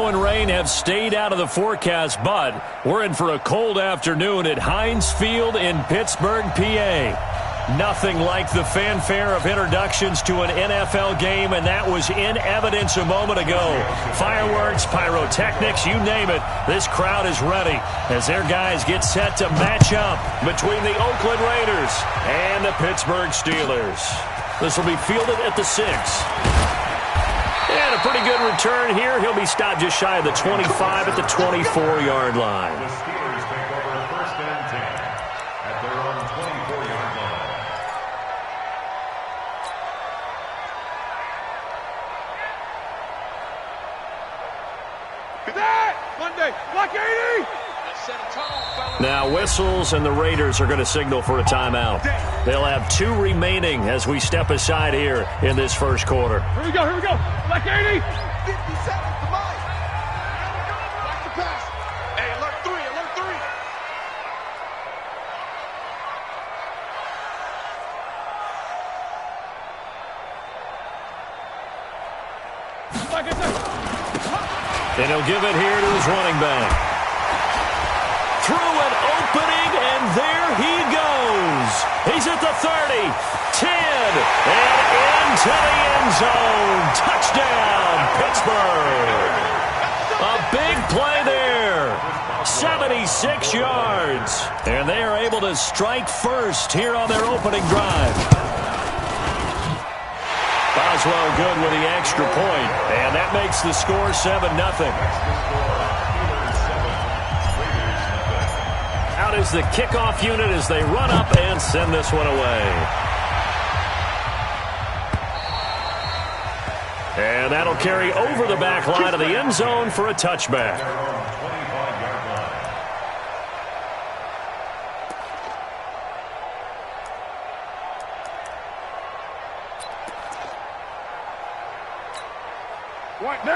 snow and rain have stayed out of the forecast, but we're in for a cold afternoon at Heinz Field in Pittsburgh, PA. Nothing like the fanfare of introductions to an NFL game, and that was in evidence a moment ago. Fireworks, pyrotechnics, you name it. This crowd is ready as their guys get set to match up between the Oakland Raiders and the Pittsburgh Steelers. This will be fielded at the 6. And a pretty good return here. He'll be stopped just shy of the 25 at the 24-yard line. The Steelers take over first and 10 at their own 24-yard line. Good night! Monday, block 80! Now whistles, and the Raiders are going to signal for a timeout. They'll have 2 remaining as we step aside here in this first quarter. Here we go, here we go. Block 80! 50 seconds to mine. Watch the pass. Hey, alert 3, alert 3. And he'll give it here to his running back. Through an opening, and there he goes. He's at the 30, 10, and into the end zone. Touchdown, Pittsburgh. A big play there. 76 yards. And they are able to strike first here on their opening drive. Boswell good with the extra point, and that makes the score 7-0. Out is the kickoff unit as they run up and send this one away. And that'll carry over the back line of the end zone for a touchback.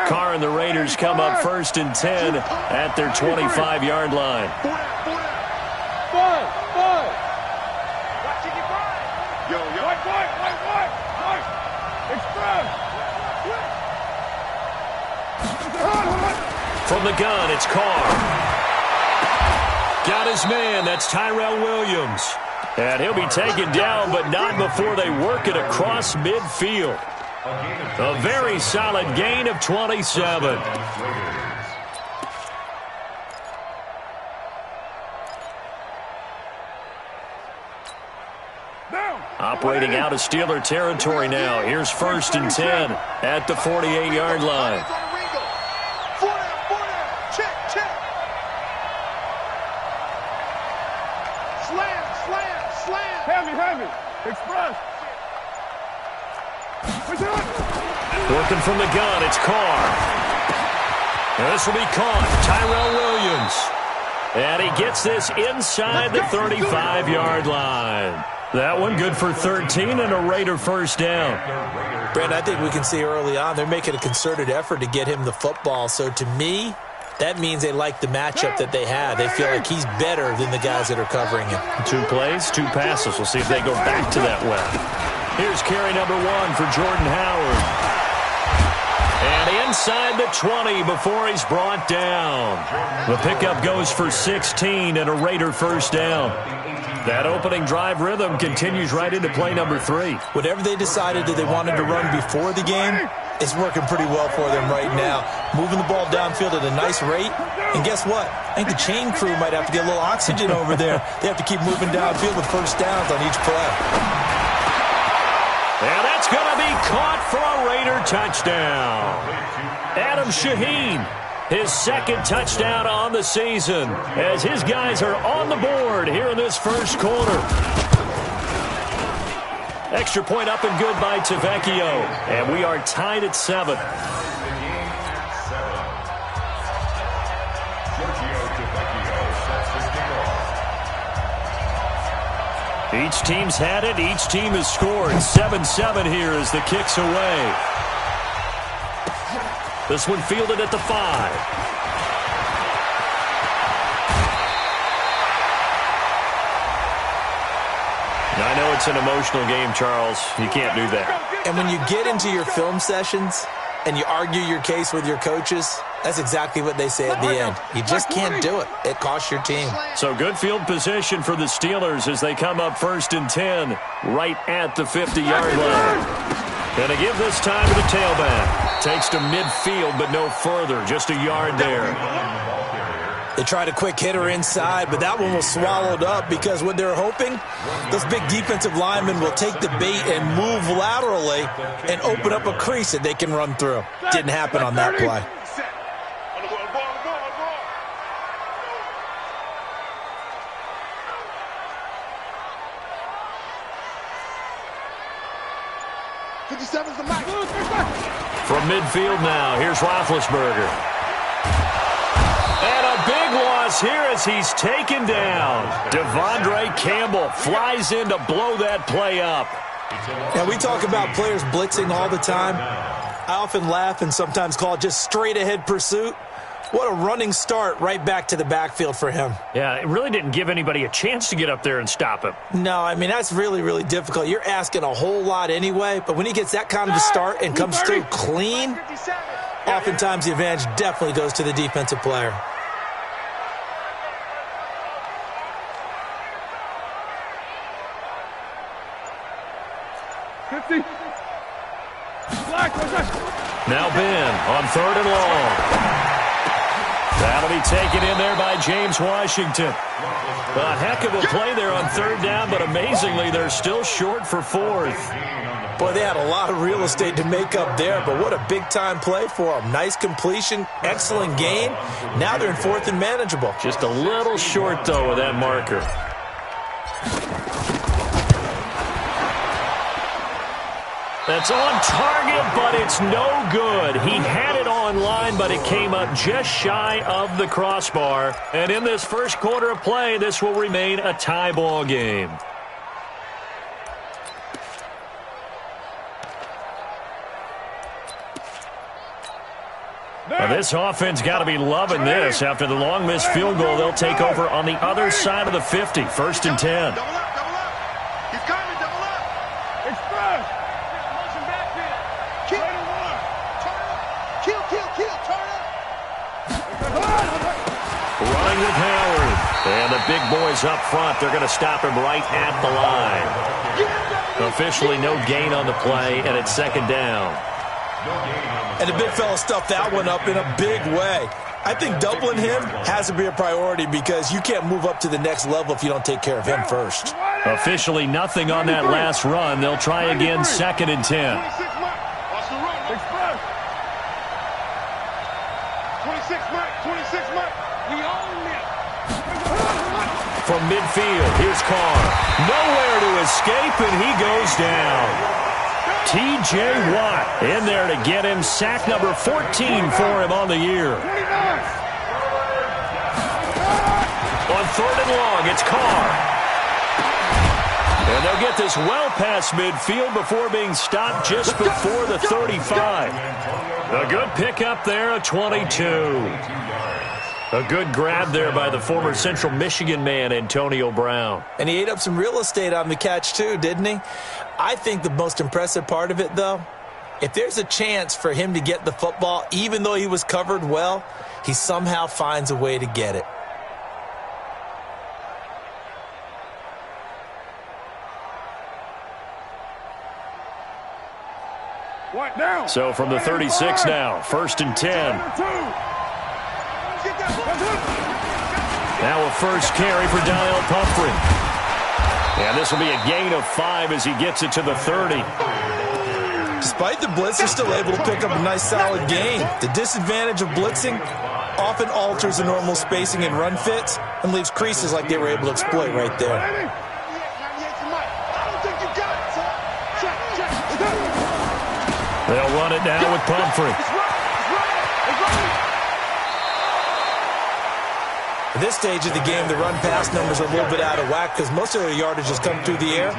Carr and the Raiders come up first and 10 at their 25-yard line. From the gun, it's Carr. Got his man. That's Tyrell Williams. And he'll be taken down, but not before they work it across midfield. A very solid gain of 27. Operating out of Steeler territory now. Here's first and 10 at the 48-yard line. Heavy. Express. Working from the gun, it's Carr. And this will be caught. Tyrell Williams. And he gets this inside the 35-yard line. That one good for 13 and a Raider first down. Brent, I think we can see early on they're making a concerted effort to get him the football. So to me, that means they like the matchup that they have. They feel like he's better than the guys that are covering him. 2 plays, 2 passes. We'll see if they go back to that well. Here's carry number 1 for Jordan Howard. And inside the 20 before he's brought down. The pickup goes for 16 and a Raider first down. That opening drive rhythm continues right into play number 3. Whatever they decided that they wanted to run before the game, it's working pretty well for them right now. Moving the ball downfield at a nice rate. And guess what? I think the chain crew might have to get a little oxygen over there. They have to keep moving downfield with first downs on each play. And that's going to be caught for a Raider touchdown. Adam Shaheen, his second touchdown on the season, as his guys are on the board here in this first quarter. Extra point up and good by Tavecchio, and we are tied at 7. Each team's had it. Each team has scored. 7-7 here as the kick's away. This one fielded at the 5. I know it's an emotional game, Charles. You can't do that. And when you get into your film sessions and you argue your case with your coaches, That's exactly what they say at the end. You just can't do it. It costs your team. So good field position for the Steelers as they come up 1st and 10 right at the 50-yard line. And they give this time to the tailback. Takes to midfield, but no further. Just a yard there. They tried a quick hitter inside, but that one was swallowed up because what they're hoping, those big defensive linemen will take the bait and move laterally and open up a crease that they can run through. Didn't happen on that play. From midfield now, here's Roethlisberger. And a big loss here as he's taken down. Devondre Campbell flies in to blow that play up. Now, we talk about players blitzing all the time. I often laugh and sometimes call it just straight-ahead pursuit. What a running start right back to the backfield for him. Yeah, it really didn't give anybody a chance to get up there and stop him. No, I mean, that's really, really difficult. You're asking a whole lot anyway, but when he gets that kind of a start and comes through clean, oftentimes the advantage definitely goes to the defensive player. Now Ben on 3rd and long. That'll be taken in there by James Washington. A heck of a play there on 3rd down, but amazingly, they're still short for 4th. Boy, they had a lot of real estate to make up there, but what a big-time play for them. Nice completion, excellent gain. Now they're in 4th and manageable. Just a little short, though, with that marker. That's on target, but it's no good. He had it on line, but it came up just shy of the crossbar. And in this first quarter of play, this will remain a tie ball game. Now this offense got to be loving this. After the long missed field goal, they'll take over on the other side of the 50, 1st and 10. Double up. He's coming, double up. Express. Kill. Turn up. Running with Howard. And the big boys up front, they're going to stop him right at the line. Officially no gain on the play, and it's 2nd down. And the big fella stuffed that one up in a big way. I think doubling him has to be a priority because you can't move up to the next level if you don't take care of him first. Officially nothing on that last run. They'll try again, 2nd and 10. 26 Mike. We own it. From midfield, here's Carr. Nowhere to escape, and he goes down. T.J. Watt in there to get him sack number 14 for him on the year. 29. On 3rd and long, it's Carr. And they'll get this well past midfield before being stopped just before the 35. A good pickup there, a 22. A good grab there by the former Central Michigan man, Antonio Brown. And he ate up some real estate on the catch too, didn't he? I think the most impressive part of it, though, if there's a chance for him to get the football, even though he was covered well, he somehow finds a way to get it. So from the 36 now, 1st and 10. Now a first carry for Donnell Pumphrey. And this will be a gain of 5 as he gets it to the 30. Despite the blitz, they're still able to pick up a nice solid gain. The disadvantage of blitzing often alters the normal spacing and run fits and leaves creases like they were able to exploit right there. They'll run it now with Pumphrey. At this stage of the game, the run-pass numbers are a little bit out of whack because most of their yardage has come through the air.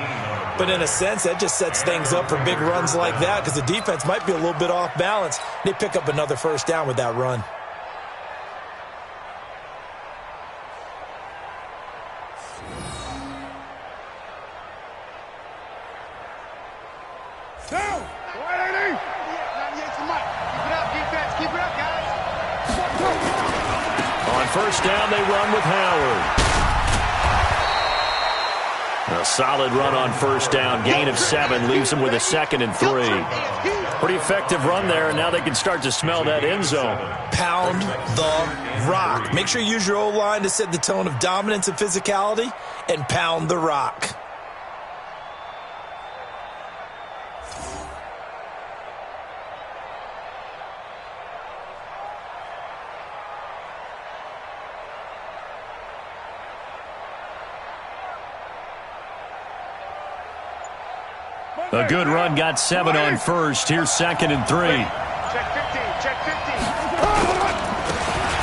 But in a sense, that just sets things up for big runs like that because the defense might be a little bit off balance. They pick up another first down with that run. On first down, they run with Howard. A solid run on first down. Gain of 7 leaves them with a 2nd and 3. Pretty effective run there, and now they can start to smell that end zone. Pound the rock. Make sure you use your O-line to set the tone of dominance and physicality, and pound the rock. A good run, got 7 on first. Here's 2nd and 3. Check 15, check 15.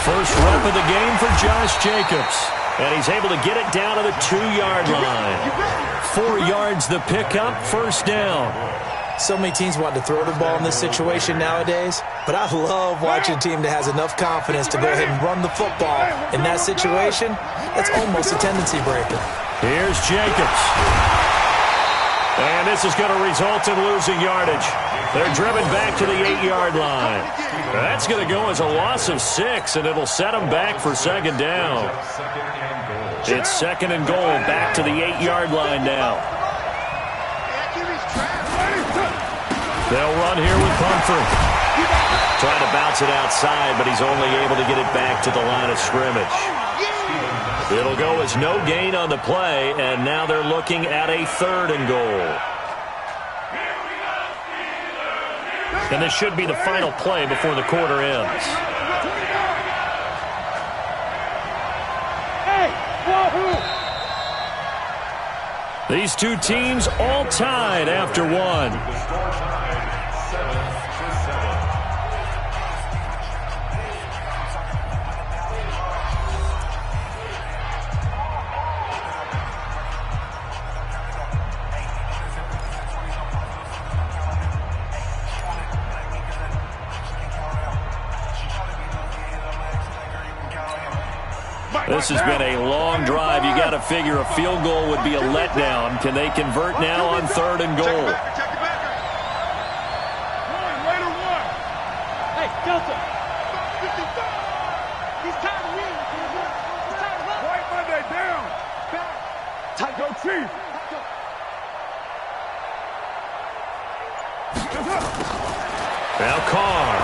First rep of the game for Josh Jacobs. And he's able to get it down to the 2-yard line. 4 yards the pickup, first down. So many teams want to throw the ball in this situation nowadays, but I love watching a team that has enough confidence to go ahead and run the football. In that situation, that's almost a tendency breaker. Here's Jacobs. And this is going to result in losing yardage. They're driven back to the 8-yard line. That's going to go as a loss of 6, and it'll set them back for 2nd down. It's 2nd and goal, back to the 8-yard line now. They'll run here with Pumphrey. Trying to bounce it outside, but he's only able to get it back to the line of scrimmage. It'll go as no gain on the play, and now they're looking at a 3rd and goal. And this should be the final play before the quarter ends. These two teams all tied after 1. This has been a long drive. You got to figure a field goal would be a letdown. Can they convert now on 3rd and goal? Check it back. Raider 1. Hey, Delta. 55. He's tired of winning. He's tired of running. White Monday down. Back. Tight. Go, Chief. Now Carr.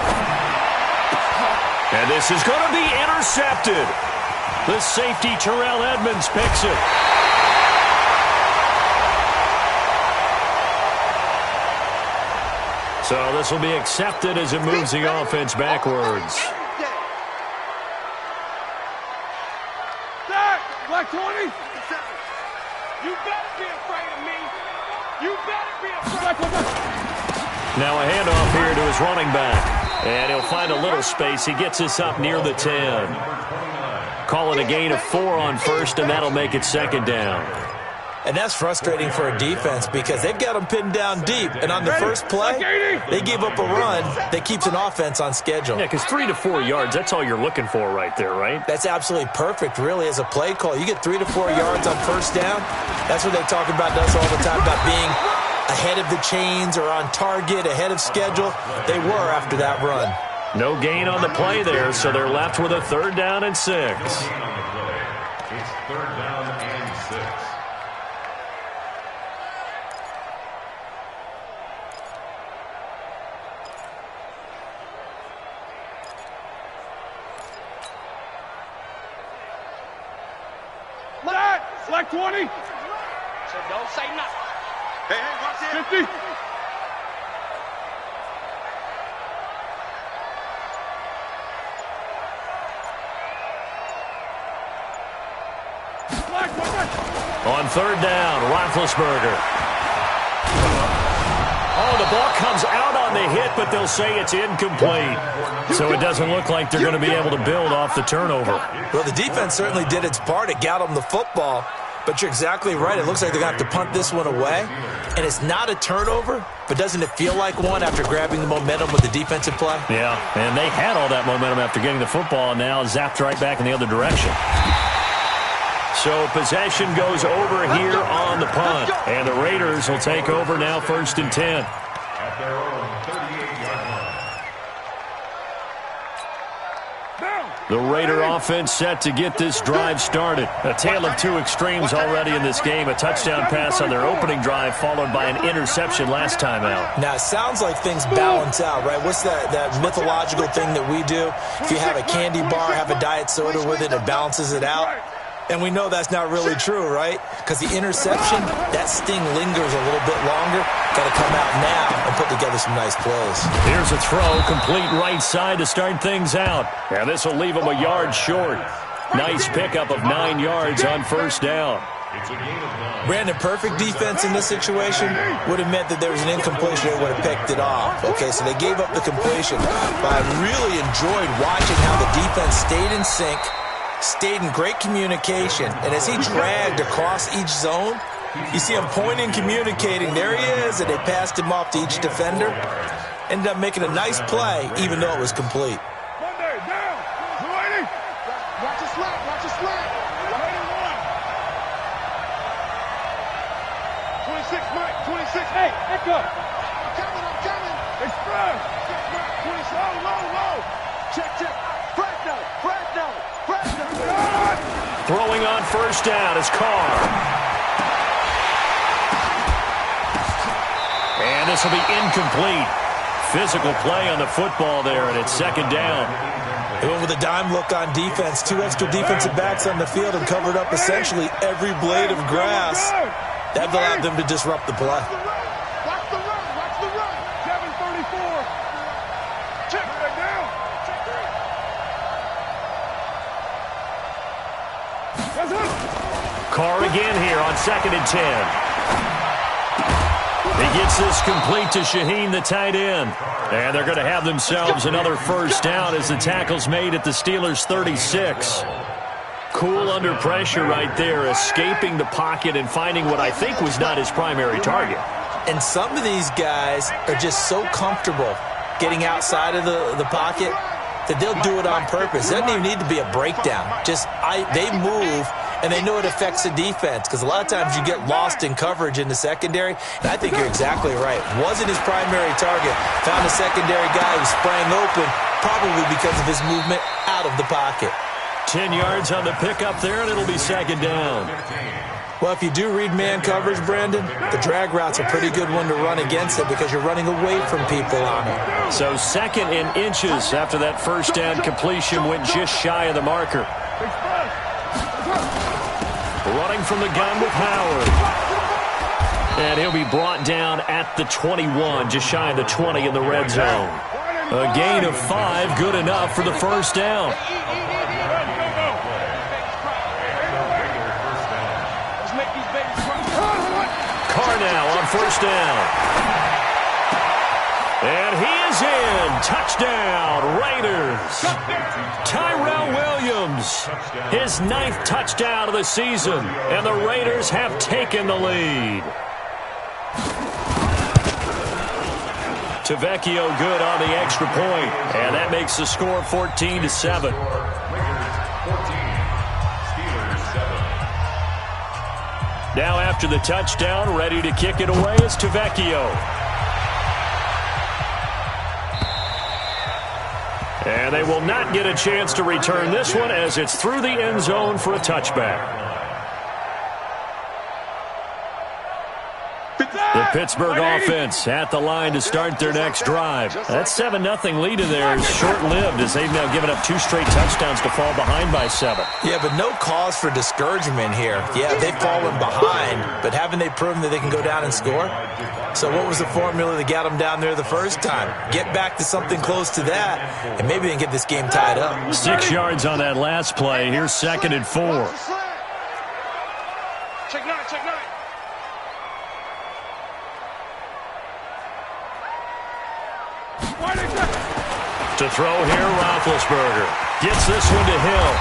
And this is going to be intercepted. The safety, Terrell Edmonds, picks it. So this will be accepted as it moves the offense backwards. Black 20. You better be afraid of me. You better be afraid. Now a handoff here to his running back. And he'll find a little space. He gets us up near the 10. Call it a gain of 4 on first, and that'll make it 2nd down. And that's frustrating for a defense because they've got them pinned down deep. And on the first play, they give up a run that keeps an offense on schedule. Yeah, because 3 to 4 yards, that's all you're looking for right there, right? That's absolutely perfect, really, as a play call. You get 3 to 4 yards on first down. That's what they talk about us all the time, about being ahead of the chains or on target, ahead of schedule. They were after that run. No gain on the play there, so they're left with a 3rd down and 6. It's 3rd down and 6. Black 20. So don't say nothing. Hey, watch it. 50. On 3rd down, Roethlisberger. Oh, the ball comes out on the hit, but they'll say it's incomplete. So it doesn't look like they're going to be able to build off the turnover. Well, the defense certainly did its part. It got them the football. But you're exactly right. It looks like they're going to have to punt this one away. And it's not a turnover, but doesn't it feel like one after grabbing the momentum with the defensive play? Yeah, and they had all that momentum after getting the football, and now zapped right back in the other direction. So possession goes over here on the punt. And the Raiders will take over now, 1st and 10. At their own 38-yard line. Down. The Raider offense set to get this drive started. A tale of two extremes already in this game. A touchdown pass on their opening drive followed by an interception last time out. Now, it sounds like things balance out, right? What's that mythological thing that we do? If you have a candy bar, have a diet soda with it, it balances it out. And we know that's not really true, right? Because the interception, that sting lingers a little bit longer. Got to come out now and put together some nice plays. Here's a throw, complete right side to start things out. And this will leave him a yard short. Nice pickup of 9 yards on first down. Brandon, perfect defense in this situation would have meant that there was an incompletion. They would have picked it off. Okay, so they gave up the completion. But I really enjoyed watching how the defense stayed in sync, stayed in great communication, and as he dragged across each zone, you see him pointing, communicating. There he is, and they passed him off to each defender. Ended up making a nice play, even though it was complete. Monday, down. Ready? Watch your slack, watch your slack. 26, Mike, 26. Hey, let go. I'm coming. Express. 26, low. Check. Fresno. Throwing on first down is Carr. And this will be incomplete. Physical play on the football there, and it's second down. They went with a dime look on defense. 2 extra defensive backs on the field and covered up essentially every blade of grass. That allowed them to disrupt the play. Watch the run. 7:34. Check that down. Carr again here on 2nd and 10. He gets this complete to Shaheen, the tight end. And they're going to have themselves another first down as the tackle's made at the Steelers' 36. Cool under pressure right there, escaping the pocket and finding what I think was not his primary target. And some of these guys are just so comfortable getting outside of the pocket that they'll do it on purpose. It doesn't even need to be a breakdown. They move, and they know it affects the defense, because a lot of times you get lost in coverage in the secondary, and I think you're exactly right. Wasn't his primary target. Found a secondary guy who sprang open, probably because of his movement out of the pocket. 10 yards on the pickup there, and it'll be second down. Well, if you do read man coverage, Brandon, the drag route's a pretty good one to run against it because you're running away from people on it. So 2nd in inches after that first down completion went just shy of the marker. Running from the gun with Howard. And he'll be brought down at the 21, just shy of the 20 in the red zone. A gain of 5, good enough for the first down. Carr now on first down. And he is in. Touchdown, Raiders. Tyrell Williams, his 9th touchdown of the season, and the Raiders have taken the lead. Tavecchio good on the extra point, and that makes the score 14-7. Now after the touchdown, ready to kick it away is Tavecchio. And they will not get a chance to return this one as it's through the end zone for a touchback. The Pittsburgh offense at the line to start their next drive. That 7-0 lead in there is short-lived as they've now given up 2 straight touchdowns to fall behind by 7. Yeah, but no cause for discouragement here. Yeah, they've fallen behind, but haven't they proven that they can go down and score? So what was the formula that got them down there the first time? Get back to something close to that, and maybe they can get this game tied up. 6 yards on that last play. Here's 2nd and 4. Check 9. To throw here, Roethlisberger. Gets this one to Hill.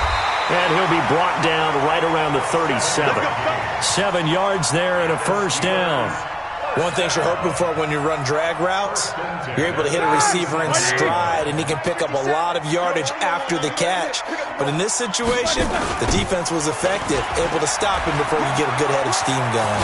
And he'll be brought down right around the 37. 7 yards there and a first down. One thing you're hoping for when you run drag routes, you're able to hit a receiver in stride, and he can pick up a lot of yardage after the catch. But in this situation, the defense was effective, able to stop him before you get a good head of steam going.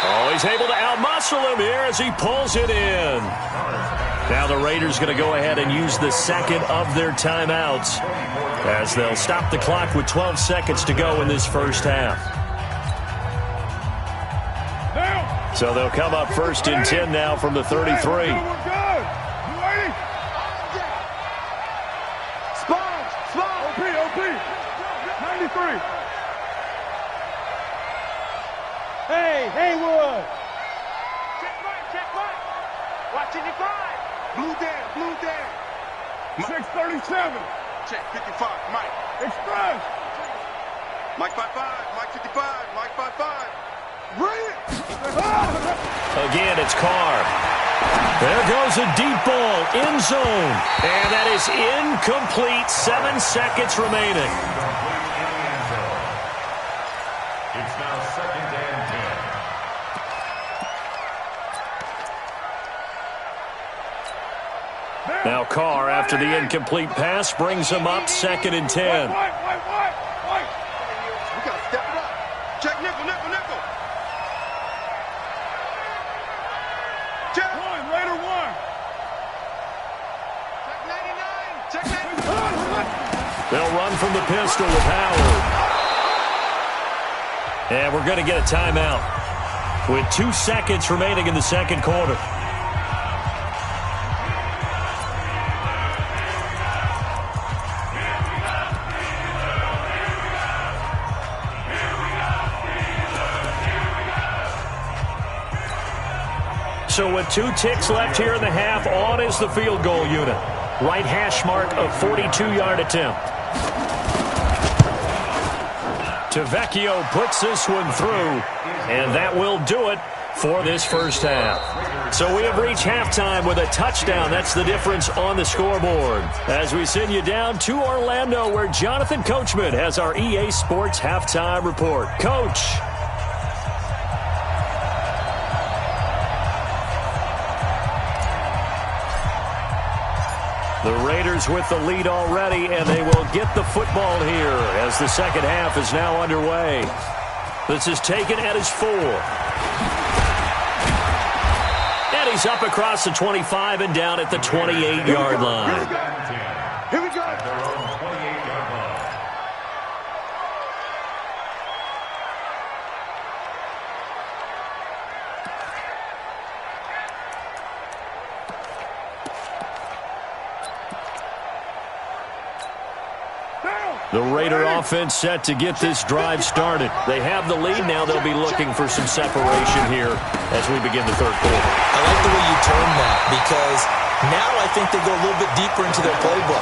Oh, he's able to outmuscle him here as he pulls it in. Now the Raiders going to go ahead and use the second of their timeouts as they'll stop the clock with 12 seconds to go in this first half. So they'll come up first and 10 now from the 33. Hey, Haywood. Check right. Watching your five. Blue down. 637. Check 55, Mike. Express. Mike 55, Mike 55, Mike 55. Bring it. Again, it's Carr. There goes a deep ball, end zone. And that is incomplete. 7 seconds remaining. It's now second and 10. Now Carr, after the incomplete pass, brings him up second and 10. White. We got to step it up. Check nickel. Check. Raider one. Check 99. They'll run from the pistol with Howard. And we're going to get a timeout with 2 seconds remaining in the second quarter. So with 2 ticks left here in the half, on is the field goal unit. Right hash mark of 42-yard attempt. Tavecchio puts this one through, and that will do it for this first half. So we have reached halftime with a touchdown. That's the difference on the scoreboard. As we send you down to Orlando, where Jonathan Coachman has our EA Sports halftime report. Coach. The Raiders with the lead already, and they will get the football here as the second half is now underway. This is taken at his 4. And he's up across the 25 and down at the 28-yard line. Here we go. At their own 28-yard line. The Raider offense set to get this drive started. They have the lead. Now they'll be looking for some separation here as we begin the third quarter. I like the way you term that, because now I think they go a little bit deeper into their playbook.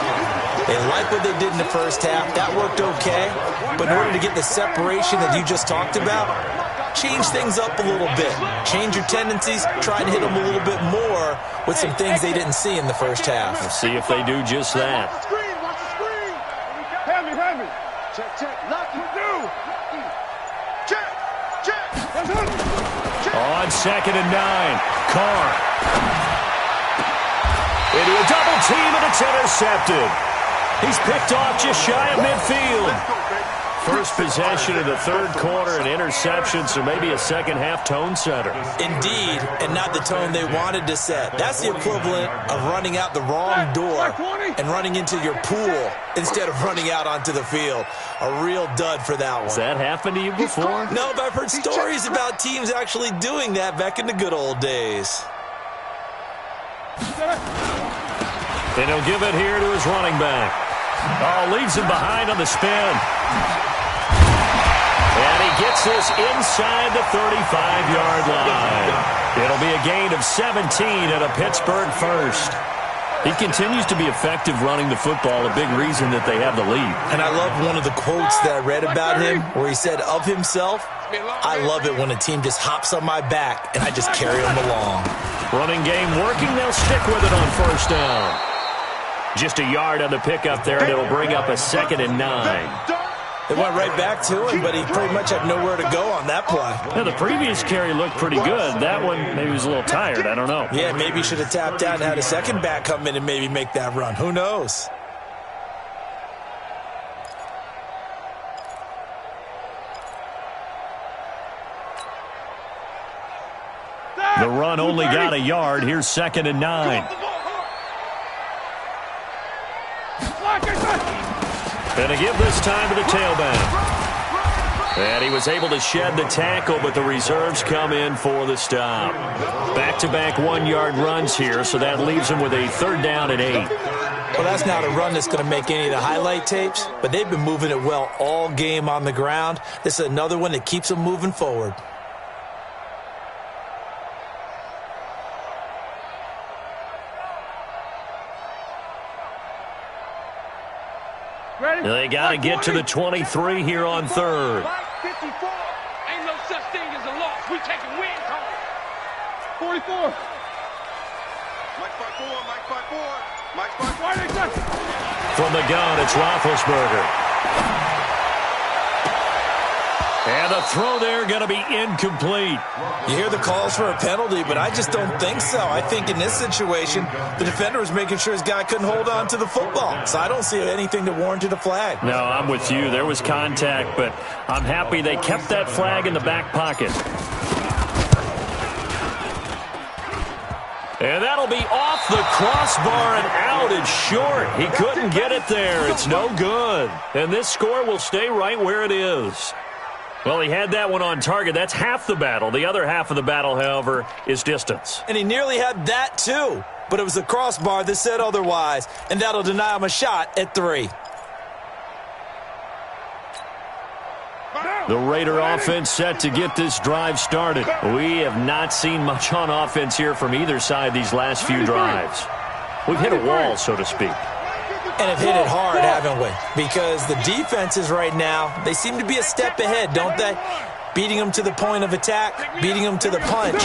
They like what they did in the first half. That worked okay. But in order to get the separation that you just talked about, change things up a little bit. Change your tendencies. Try and hit them a little bit more with some things they didn't see in the first half. We'll see if they do just that. Watch the screen. Heavy. Check. Lock you do. Check. On second and 9, Carr. Into a double team, and it's intercepted. He's picked off just shy of midfield. Let's go, baby. First possession of the third quarter, an interception, so maybe a second-half tone setter. Indeed, and not the tone they wanted to set. That's the equivalent of running out the wrong door and running into your pool instead of running out onto the field. A real dud for that one. Has that happened to you before? No, but I've heard stories about teams actually doing that back in the good old days. And he'll give it here to his running back. Oh, leaves him behind on the spin. And he gets this inside the 35-yard line. It'll be a gain of 17 and a Pittsburgh first. He continues to be effective running the football, a big reason that they have the lead. And I love one of the quotes that I read about him where he said of himself, "I love it when a team just hops on my back and I just carry them along." Running game working. They'll stick with it on first down. Just a yard on the pickup there, and it'll bring up a second and 9. They went right back to him, but he pretty much had nowhere to go on that play. Now, the previous carry looked pretty good. That one, maybe was a little tired. I don't know. Yeah, maybe he should have tapped out and had a second back come in and maybe make that run. Who knows? The run only got a yard. Here's 2nd and 9. And a give this time to the tailback. And he was able to shed the tackle, but the reserves come in for the stop. Back-to-back 1-yard runs here, so that leaves him with a 3rd down and 8. Well, that's not a run that's going to make any of the highlight tapes, but they've been moving it well all game on the ground. This is another one that keeps them moving forward. Ready? They got to get to the 23 here on 3rd. 54. Ain't no such thing as a loss. We taking wins home. 44. Mike 5-4, Mike 5-4, Mike 5-4. From the gun, it's Roethlisberger. And the throw there going to be incomplete. You hear the calls for a penalty, but I just don't think so. I think in this situation, the defender was making sure his guy couldn't hold on to the football. So I don't see anything that warranted a flag. No, I'm with you. There was contact, but I'm happy they kept that flag in the back pocket. And that'll be off the crossbar and out. It's short. He couldn't get it there. It's no good. And this score will stay right where it is. Well, he had that one on target. That's half the battle. The other half of the battle, however, is distance. And he nearly had that, too. But it was the crossbar that said otherwise. And that'll deny him a shot at 3. The Raider offense set to get this drive started. We have not seen much on offense here from either side these last few drives. We've hit a wall, so to speak. And have hit it hard, haven't we? Because the defenses right now, they seem to be a step ahead, don't they? Beating them to the point of attack, beating them to the punch.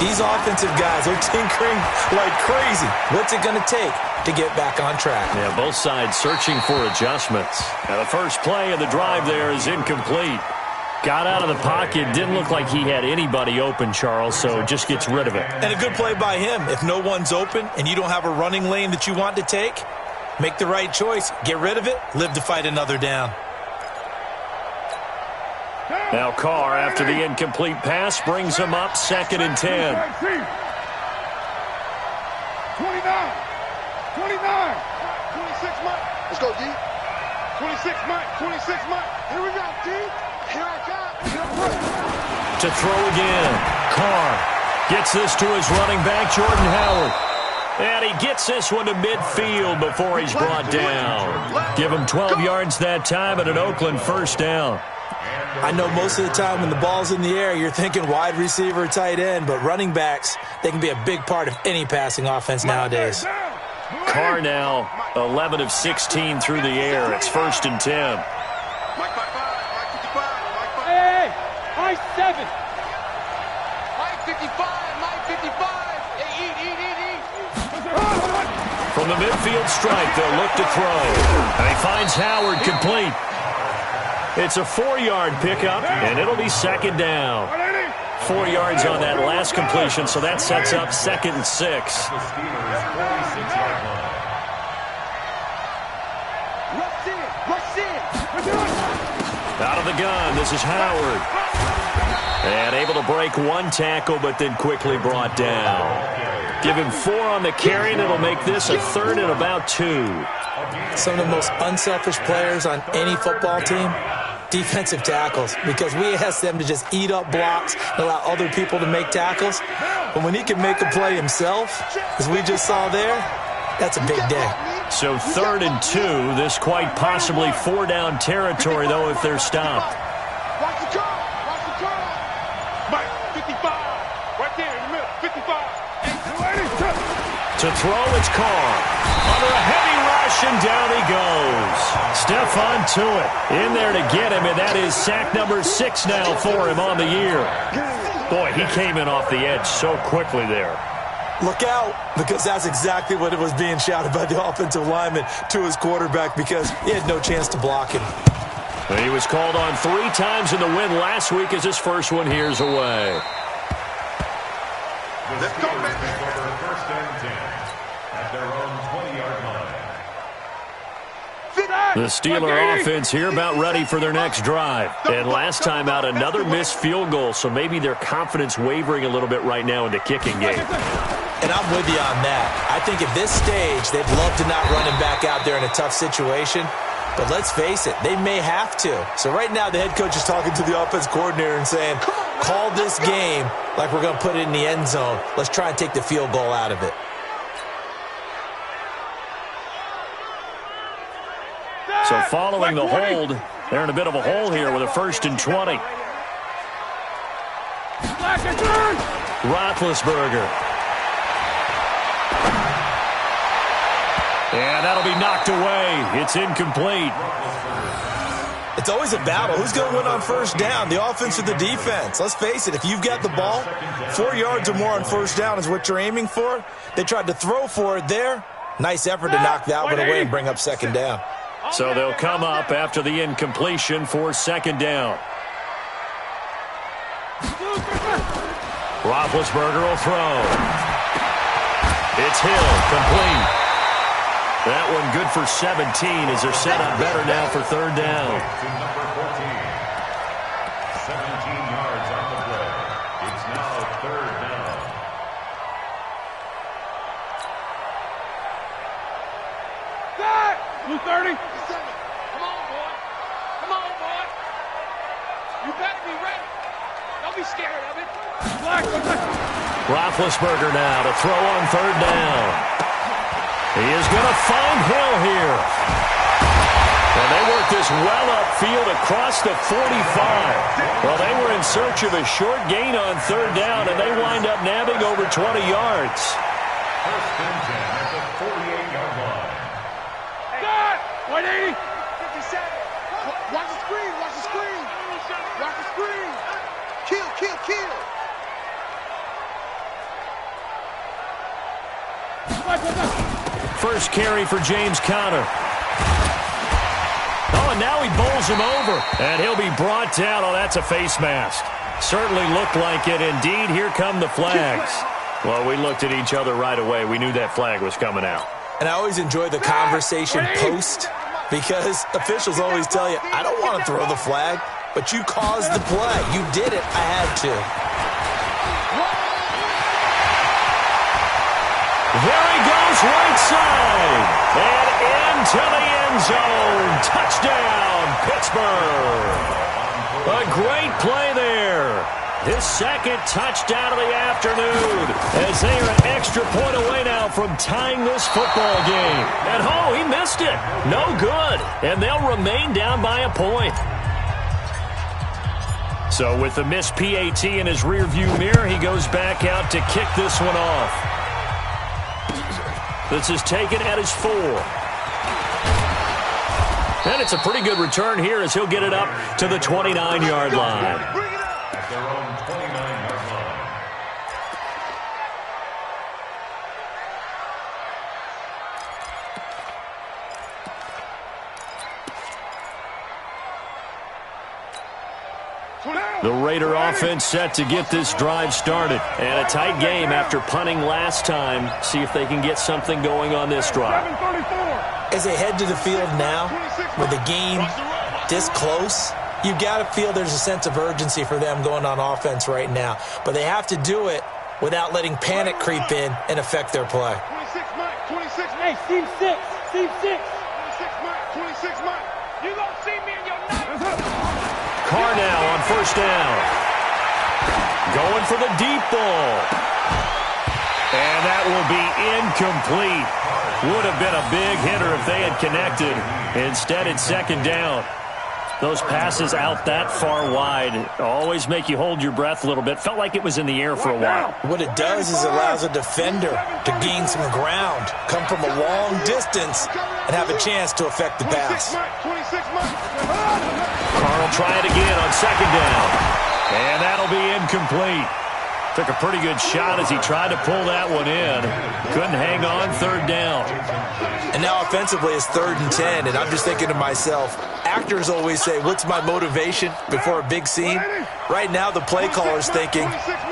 These offensive guys are tinkering like crazy. What's it going to take to get back on track? Yeah, both sides searching for adjustments. Now, the first play of the drive there is incomplete. Got out of the pocket. Didn't look like he had anybody open, Charles, so just gets rid of it. And a good play by him. If no one's open and you don't have a running lane that you want to take, make the right choice. Get rid of it. Live to fight another down. Now Carr, after the incomplete pass, brings him up 2nd and 10. 29. 26, Mike. Let's go, D. 26, Mike. 26, Mike. Here we go, D. Here I come. To throw again. Carr gets this to his running back, Jordan Howard. And he gets this one to midfield before he's brought down. Give him 12 yards that time and an Oakland 1st down. I know most of the time when the ball's in the air, you're thinking wide receiver, tight end, but running backs, they can be a big part of any passing offense nowadays. Carr now 11 of 16 through the air. It's 1st and 10. Mike 5-5, Mike 55, Mike 5. Hey, Mike 7. Mike 55, Mike 55. Hey, eat. From the midfield stripe, they'll look to throw. And he finds Howard complete. It's a 4-yard pickup, and it'll be 2nd down. 4 yards on that last completion, so that sets up 2nd and 6. Out of the gun, this is Howard. And able to break one tackle, but then quickly brought down. Give him 4 on the carry, and it'll make this a 3rd and about 2. Some of the most unselfish players on any football team, defensive tackles, because we ask them to just eat up blocks and allow other people to make tackles. But when he can make a play himself, as we just saw there, that's a big day. So 3rd and 2, this quite possibly 4-down territory, though, if they're stopped. Watch the car. Mike 55. Right there in the middle. 55. To throw, it's Carr. Under a heavy rush, and down he goes. Stephon Tuitt in there to get him, and that is sack number 6 now for him on the year. Boy, he came in off the edge so quickly there. Look out, because that's exactly what it was being shouted by the offensive lineman to his quarterback, because he had no chance to block him. And he was called on 3 times in the win last week as his first one here's away. Let's go, man. 1st and 10 at their own 20-yard line. Sit down. The Steeler offense here about ready for their next drive. And last time out, another missed field goal, so maybe their confidence wavering a little bit right now in the kicking game. And I'm with you on that. I think at this stage, they'd love to not run him back out there in a tough situation. But let's face it, they may have to. So right now, the head coach is talking to the offense coordinator and saying, call this game like we're going to put it in the end zone. Let's try and take the field goal out of it. So following the hold, they're in a bit of a hole here with a 1st and 20. Roethlisberger. And that'll be knocked away. It's incomplete. It's always a battle. Who's going to win on 1st down, the offense or the defense? Let's face it, if you've got the ball, 4 yards or more on 1st down is what you're aiming for. They tried to throw for it there. Nice effort to knock that one away and bring up 2nd down. So they'll come up after the incompletion for 2nd down. Roethlisberger will throw. It's Hill, complete. That one good for 17 as they're set up better now for 3rd down. To number 14. 17 yards on the play. It's now 3rd down. Blue 30. Come on, boy. Come on, boy. You better be ready. Don't be scared of it. Roethlisberger now to throw on 3rd down. He is going to find Hill here. And they work this well upfield across the 45. Well, they were in search of a short gain on 3rd down, and they wind up nabbing over 20 yards. 1st and 10 at the 48-yard line. 180. 57. Watch the screen. Watch the screen. Watch the screen. Kill, kill, kill. First carry for James Conner. Oh, and now he bowls him over. And he'll be brought down. Oh, that's a face mask. Certainly looked like it. Indeed, here come the flags. Well, we looked at each other right away. We knew that flag was coming out. And I always enjoy the conversation post because officials always tell you, I don't want to throw the flag, but you caused the play. You did it. I had to. There he goes right side. And into the end zone. Touchdown, Pittsburgh. A great play there. His 2nd touchdown of the afternoon as they are an extra point away now from tying this football game. And oh, he missed it. No good. And they'll remain down by a point. So with the missed PAT in his rearview mirror, he goes back out to kick this one off. This is taken at his 4. And it's a pretty good return here as he'll get it up to the 29-yard line. At their own 29-yard line. The Raider offense set to get this drive started. And a tight game after punting last time. See if they can get something going on this drive. As they head to the field now, with the game this close, you've got to feel there's a sense of urgency for them going on offense right now. But they have to do it without letting panic creep in and affect their play. 26 Mike, 26 Hey, Steve 6. Steve 6. 26 Mike, 26 Mike. You don't see me in your night. Carr now on 1st down. Going for the deep ball. And that will be incomplete. Would have been a big hitter if they had connected. Instead, it's 2nd down. Those passes out that far wide always make you hold your breath a little bit. Felt like it was in the air for a while. What it does is allows a defender to gain some ground, come from a long distance, and have a chance to affect the pass. Carr will try it again on 2nd down. And that'll be incomplete. Took a pretty good shot as he tried to pull that one in. Couldn't hang on 3rd down. And now offensively it's 3rd and 10, and I'm just thinking to myself, actors always say, what's my motivation before a big scene? Right now, the play caller's thinking,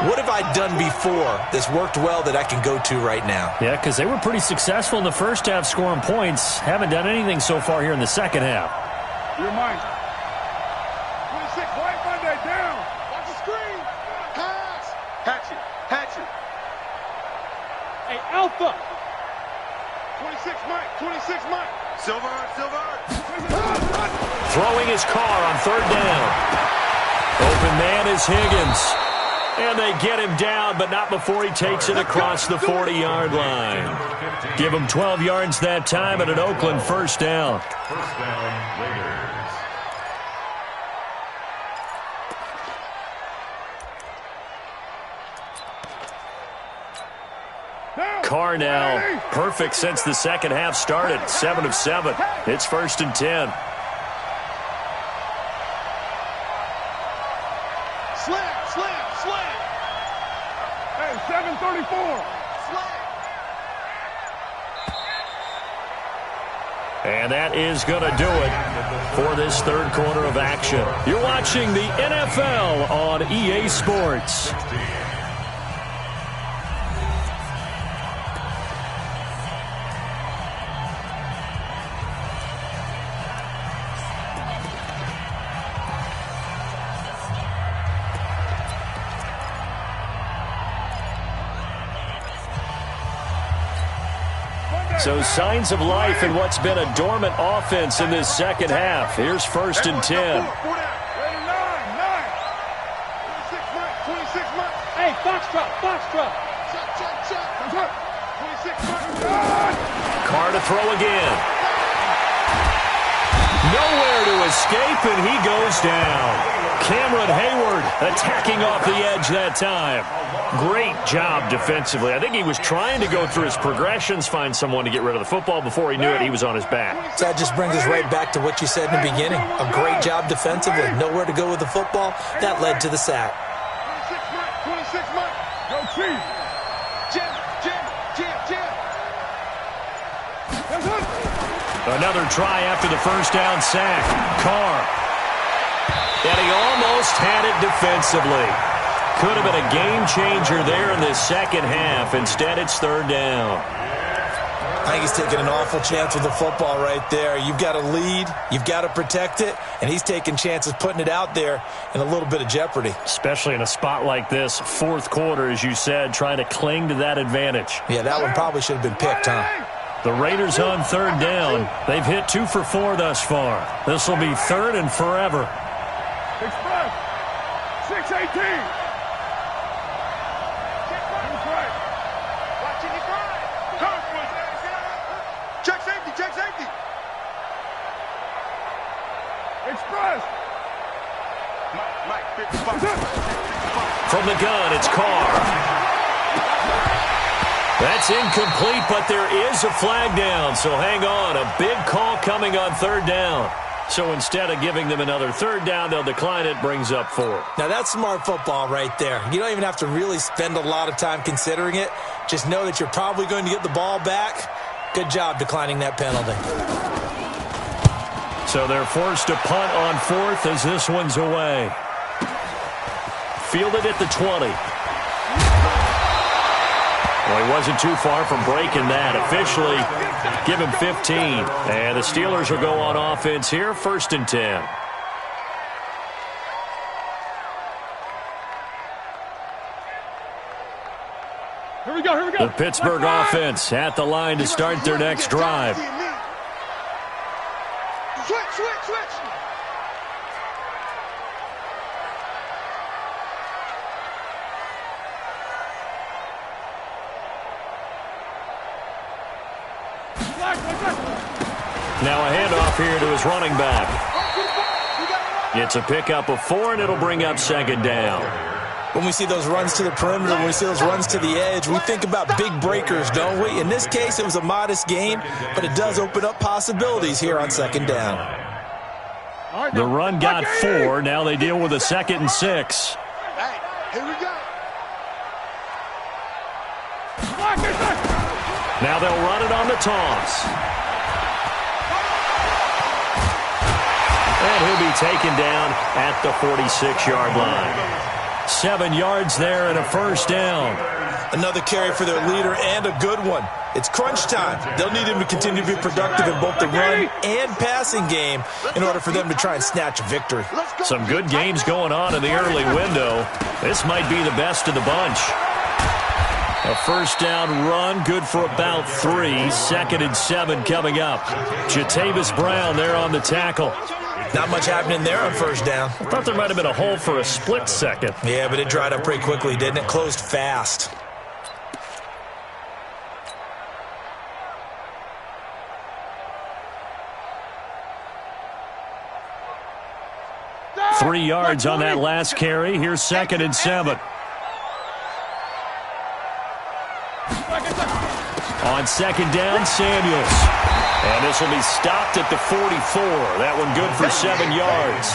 what have I done before that's worked well that I can go to right now? Yeah, because they were pretty successful in the first half scoring points. Haven't done anything so far here in the second half. Your mind. 26, White Monday down. Watch the screen. Pass. Hatchet. Hey, Alpha. 26, Mike. 26, Mike. Silver. Throwing his car on third down. Open man is Higgins. And they get him down, but not before he takes it across the 40-yard line. Give him 12 yards that time and an Oakland first down. First down, Raiders. Carr now perfect since the second half started. 7 of 7. It's 1st and 10. Slam. Hey, 734. And that is going to do it for this third quarter of action. You're watching the NFL on EA Sports. So signs of life in what's been a dormant offense in this second half. Here's 1st and 10. 26, Mike. Hey, Foxtrot. Check. 26, Mike. Carr to throw again. Nowhere to escape, and he goes down. Cameron Hayward attacking off the edge that time. Great job defensively. I think he was trying to go through his progressions, find someone to get rid of the football. Before he knew it, he was on his back. So that just brings us right back to what you said in the beginning. A great job defensively. Nowhere to go with the football. That led to the sack. 26, Mike. Go Chief. Jim. Another try after the first down sack. Carr. And he almost had it defensively. Could have been a game changer there in this second half. Instead, it's third down. I think he's taking an awful chance with the football right there. You've got to lead. You've got to protect it. And he's taking chances putting it out there in a little bit of jeopardy. Especially in a spot like this, fourth quarter, as you said, trying to cling to that advantage. Yeah, that one probably should have been picked, huh? The Raiders on third down. They've hit 2 for 4 thus far. This will be third and forever. Express. 618. Check safety. Express. Mike, 55. From the gun, it's Carr. That's incomplete, but there is a flag down, so hang on. A big call coming on third down. So instead of giving them another third down, they'll decline it, brings up 4. Now, that's smart football right there. You don't even have to really spend a lot of time considering it. Just know that you're probably going to get the ball back. Good job declining that penalty. So they're forced to punt on 4th as this one's away. Fielded at the 20. Well, he wasn't too far from breaking that. Officially, give him 15. And the Steelers will go on offense here, 1st and 10. Here we go. The Pittsburgh offense at the line to start their next drive. Switch. Now a handoff here to his running back. It's a pickup of 4, and it'll bring up 2nd down. When we see those runs to the perimeter, when we see those runs to the edge, we think about big breakers, don't we? In this case, it was a modest gain, but it does open up possibilities here on 2nd down. The run got 4. Now they deal with a 2nd and 6. Hey, here we go. Now they'll run it on the toss. And he'll be taken down at the 46-yard line. 7 yards there and a first down. Another carry for their leader and a good one. It's crunch time. They'll need him to continue to be productive in both the run and passing game in order for them to try and snatch a victory. Some good games going on in the early window. This might be the best of the bunch. A first down run, good for about 3. 2nd and 7 coming up. Jatavis Brown there on the tackle. Not much happening there on first down. I thought there might have been a hole for a split second. Yeah, but it dried up pretty quickly, didn't it? Closed fast. Three yards on that last carry. Here's 2nd and 7. On 2nd down, Samuels. And this will be stopped at the 44. That one good for 7 yards.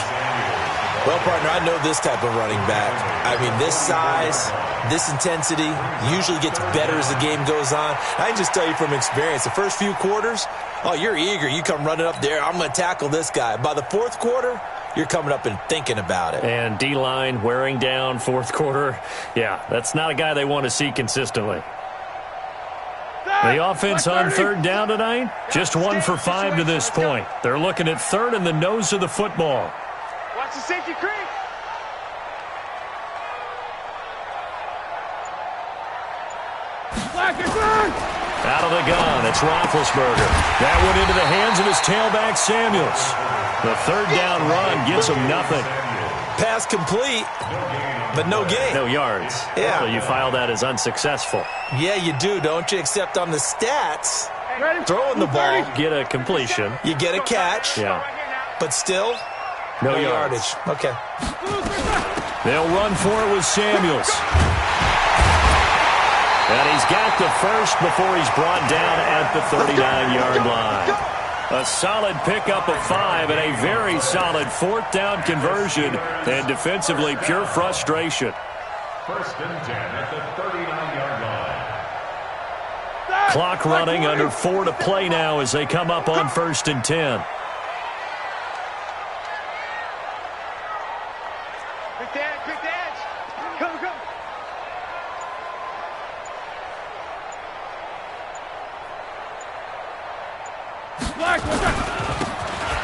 Well, partner, I know this type of running back. I mean, this size, this intensity usually gets better as the game goes on. I can just tell you from experience, the first few quarters, oh, you're eager. You come running up there, I'm going to tackle this guy. By the 4th quarter, you're coming up and thinking about it. And D-line wearing down 4th quarter. Yeah, that's not a guy they want to see consistently. The offense on 3rd down tonight, just 1 for 5 to this point. They're looking at 3rd and the nose of the football. Watch the safety creep. Out of the gun, it's Roethlisberger. That one into the hands of his tailback, Samuels. The 3rd down run gets him nothing. Pass complete, but no gain. No yards. Yeah. So you file that as unsuccessful. Yeah, you do, don't you? Except on the stats, throwing the ball, Get a completion. you get a catch, Yeah. but still, No yardage. Okay. They'll run for it with Samuels. And he's got the first before he's brought down at the 39-yard line. A solid pickup of 5 and a very solid 4th down conversion. And defensively, pure frustration. 1st and 10 at the 39-yard line. Clock running, under 4 to play now as they come up on 1st and 10. Quick edge. Come.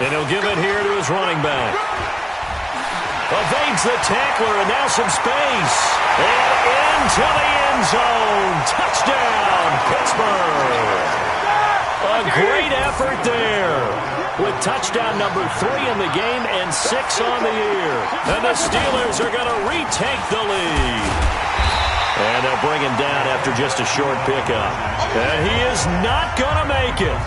And he'll give it here to his running back. Evades the tackler, and now some space. And into the end zone. Touchdown, Pittsburgh. A great effort there. With touchdown number 3 in the game and 6 on the year. And the Steelers are going to retake the lead. And they'll bring him down after just a short pickup. And he is not going to make it.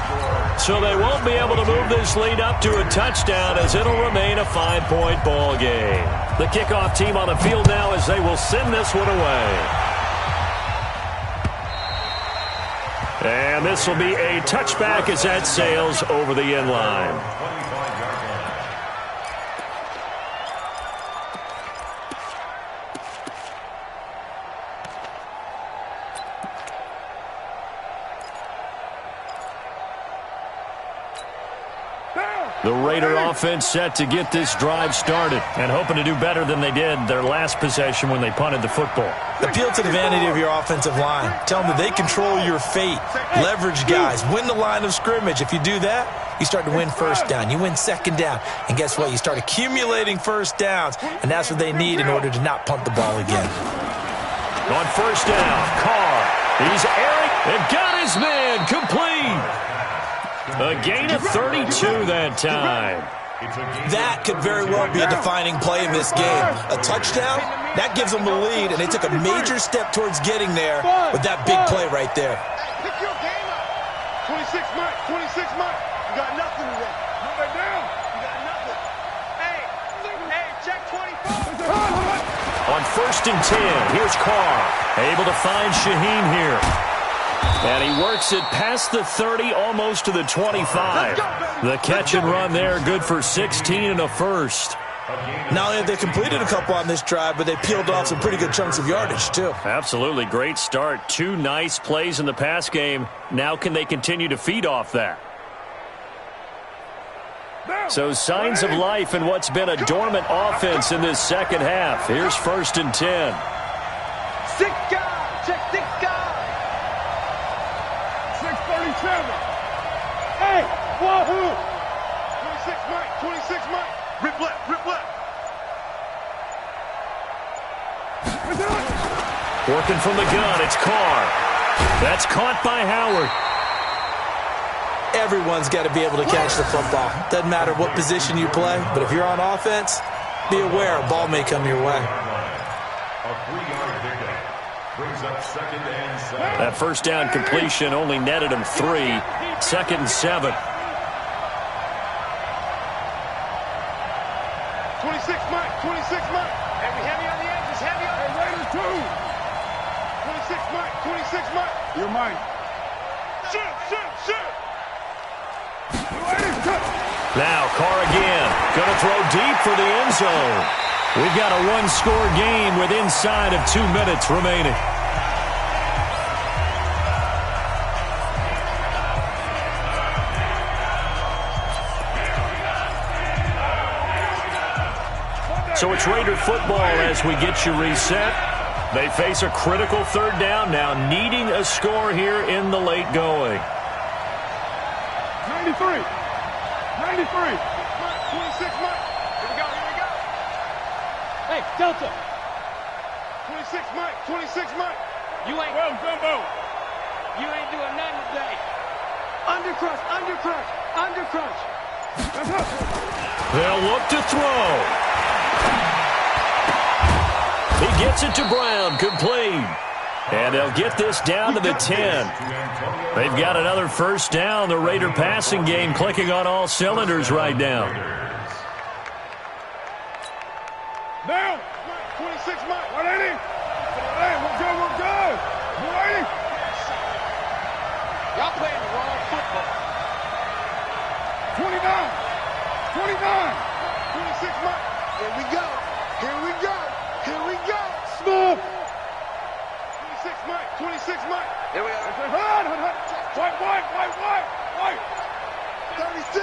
So they won't be able to move this lead up to a touchdown as it'll remain a 5-point ball game. The kickoff team on the field now as they will send this one away. And this will be a touchback as that sails over the end line. The Raider offense set to get this drive started and hoping to do better than they did their last possession when they punted the football. Appeal to the vanity of your offensive line. Tell them that they control your fate. Leverage guys. Win the line of scrimmage. If you do that, you start to win first down. You win 2nd down. And guess what? You start accumulating first downs. And that's what they need in order to not punt the ball again. On 1st down, Carr. He's airing and got his man complete. A gain of 32 that time. That could very well be a defining play in this game. A touchdown, that gives them the lead, and they took a major step towards getting there with that big play right there. Pick your game up. 26 Mike, 26 Mike. You got nothing today. Move it down. You got nothing. Hey, check 24. On 1st and 10, here's Carr. Able to find Shaheen here. And he works it past the 30, almost to the 25. The catch and run there, good for 16 and a first. Not only have they completed a couple on this drive, but they peeled off some pretty good chunks of yardage, too. Absolutely great start. 2 nice plays in the pass game. Now can they continue to feed off that? So signs of life in what's been a dormant offense in this second half. Here's 1st and 10. 6 guys. Check 6 guys. 637. Hey, wahoo. 26 Mike. 26 Mike. Rip left. Rip left. Working from the gun, it's Carr. That's caught by Howard. Everyone's got to be able to catch the football. Doesn't matter what position you play, but if you're on offense, be aware a ball may come your way. A 3-yard pickup brings up 2nd and 7. That first down completion only netted him 3. 2nd and 7. 26 Mike. 26 Mike. Heavy on the edges. Heavy on the edges. Raiders 2. 26 Mike. 26 Mike. You're mine. Shoot. Now Carr again. Going to throw deep for the end zone. We've got a 1-score game with inside of 2 minutes remaining. So it's Raider football as we get you reset. They face a critical 3rd down now, needing a score here in the late going. 93. 93. 26 Mike. Here we go. Hey, Delta. 26 Mike. 26 Mike. You ain't Jumbo. You ain't doing nothing today. Undercrunch. They'll look to throw. He gets it to Brown, complete. And they'll get this down to the 10. They've got another first down. The Raider passing game clicking on all cylinders right now. Down. 26 Mike. 180. Hey, we're good. 180. Y'all playing the wrong football. 29. 26 Mike. Here we go. Smooth. 26 Mike. 26 Mike. Here we go. White. 36.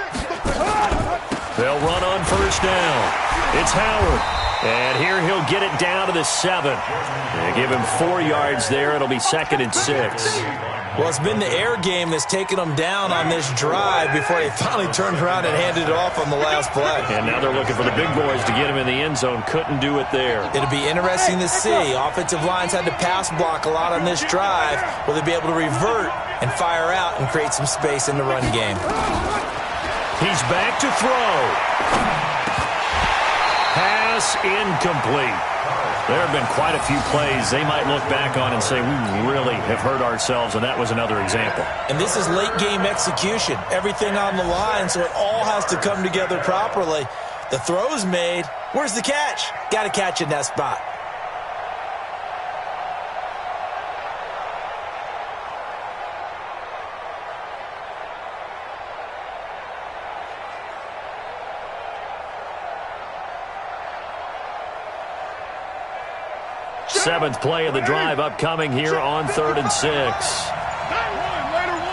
They'll run on first down. It's Howard. And here he'll get it down to the 7. They give him 4 yards there. It'll be 2nd and 6. Well, it's been the air game that's taken them down on this drive before they finally turned around and handed it off on the last play. And now they're looking for the big boys to get him in the end zone. Couldn't do it there. It'll be interesting to see. Offensive lines had to pass block a lot on this drive. Will they be able to revert and fire out and create some space in the run game? He's back to throw. Pass incomplete. There have been quite a few plays they might look back on and say, we really have hurt ourselves, and that was another example. And this is late-game execution. Everything on the line, so it all has to come together properly. The throw's made. Where's the catch? Got to catch in that spot. Seventh play of the drive upcoming here on 3rd and 6. Raider 1.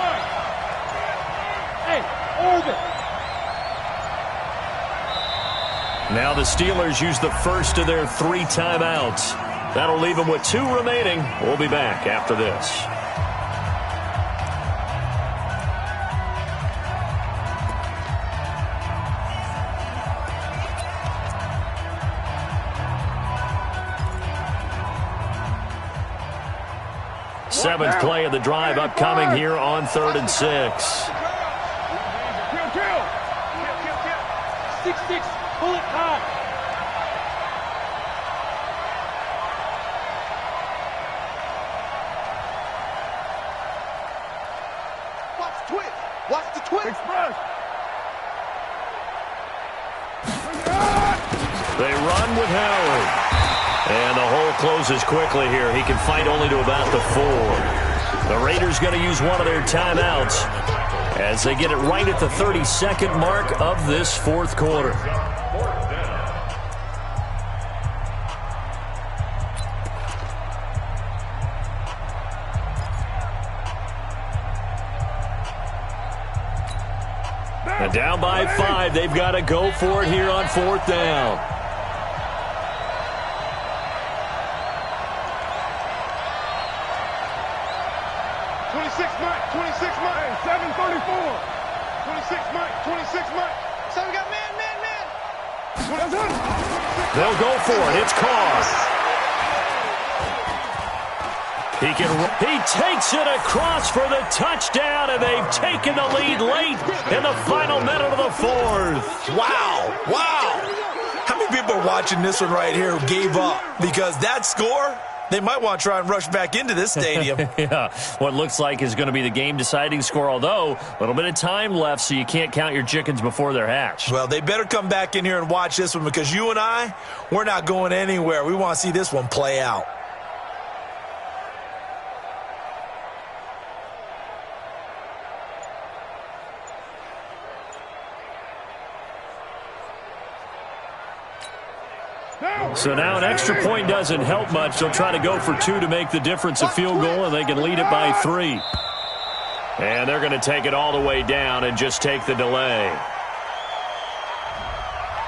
Hey, orbit. Now the Steelers use the first of their 3 timeouts. That'll leave them with 2 remaining. We'll be back after this. Seventh play of the drive upcoming here on 3rd and 6. Kill. 6-6. Pull it high. Watch the twist. Watch the twist. Express. They run with Howard. And the hole closes quickly here. He can fight only to about the 4. The Raiders going to use one of their timeouts as they get it right at the 32nd mark of this 4th quarter. And down by 5, they've got to go for it here on 4th down. Mike, 26 Mike, 734. 26 Mike, 26 Mike. So we got man. They'll go for it. It's Carr. He takes it across for the touchdown, and they've taken the lead late in the final minute of the 4th. Wow. How many people are watching this one right here who gave up? Because that score, they might want to try and rush back into this stadium. Yeah, what looks like is going to be the game-deciding score, although a little bit of time left, so you can't count your chickens before they're hatched. Well, they better come back in here and watch this one, because you and I, we're not going anywhere. We want to see this one play out. So now an extra point doesn't help much. They'll try to go for 2 to make the difference a field goal, and they can lead it by 3. And they're going to take it all the way down and just take the delay.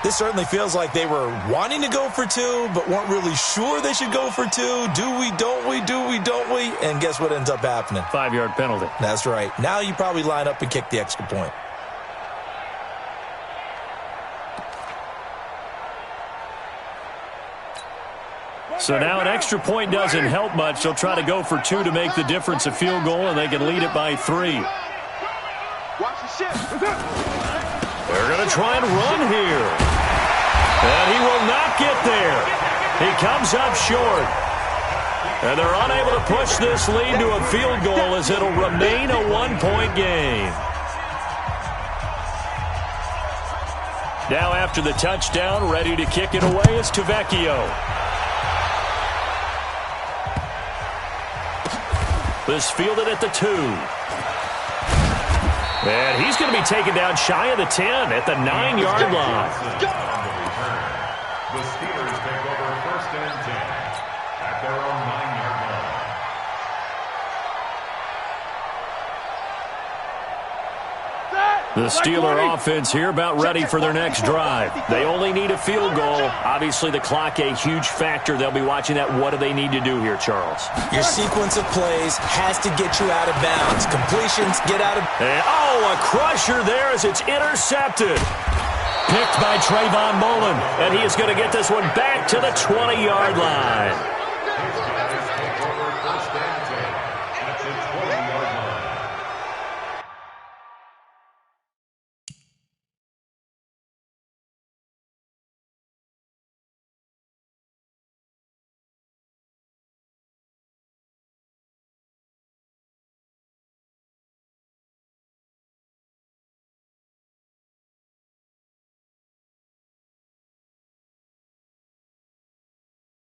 This certainly feels like they were wanting to go for 2, but weren't really sure they should go for 2. Do we, don't we, do we, don't we? And guess what ends up happening? 5-yard penalty. That's right. Now you probably line up and kick the extra point. So now an extra point doesn't help much. They'll try to go for 2 to make the difference a field goal, and they can lead it by 3. They're going to try and run here. And he will not get there. He comes up short. And they're unable to push this lead to a field goal as it'll remain a 1-point game. Now after the touchdown, ready to kick it away is Tavecchio. This fielded at the 2. And he's going to be taken down shy of the 10 at the 9-yard line. The Steelers take over 1st and 10 at their own 9-yard line. The Steeler offense here about ready for their next drive. They only need a field goal. Obviously, the clock a huge factor. They'll be watching that. What do they need to do here, Charles? Your sequence of plays has to get you out of bounds. Completions, get out of... And, a crusher there as it's intercepted. Picked by Trayvon Mullen. And he is going to get this one back to the 20-yard line.